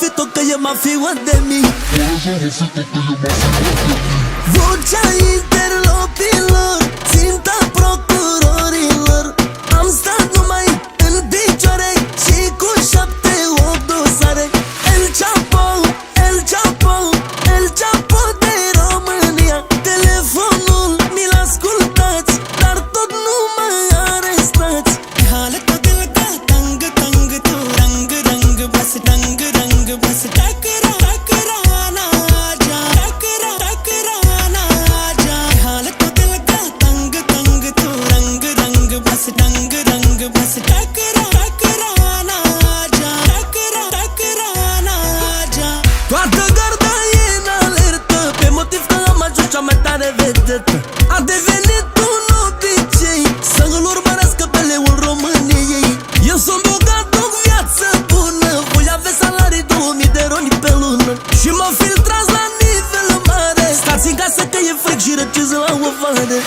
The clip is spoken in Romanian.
fito că e mafiua de mii. Vocea interlopilor, ținta procurorilor. Am stat numai în picioare și cu 7-8 dosare. El Chapo, El Chapo, El Chapo de România. Telefonul mi-l ascultați, dar tot nu mă arestați. Halat ko dil ka tang tang tu rang rang bas tang rang bas takrana ja takrana ja. Halat ko dil ka tang tang tu rang rang bas tang rang bas takrana ja takrana ja. Toată garda e în alertă, pe motiv că am ajuns cea mai tare vedetă. A devenit un obicei să îl urmărească pe leul României. Eu sunt bogat, duc viață bună, voi avea salarii 2000 de roni pe lună. Și mă filtrați la nivel mare. Stați în casă că e fric și răciți la o vară.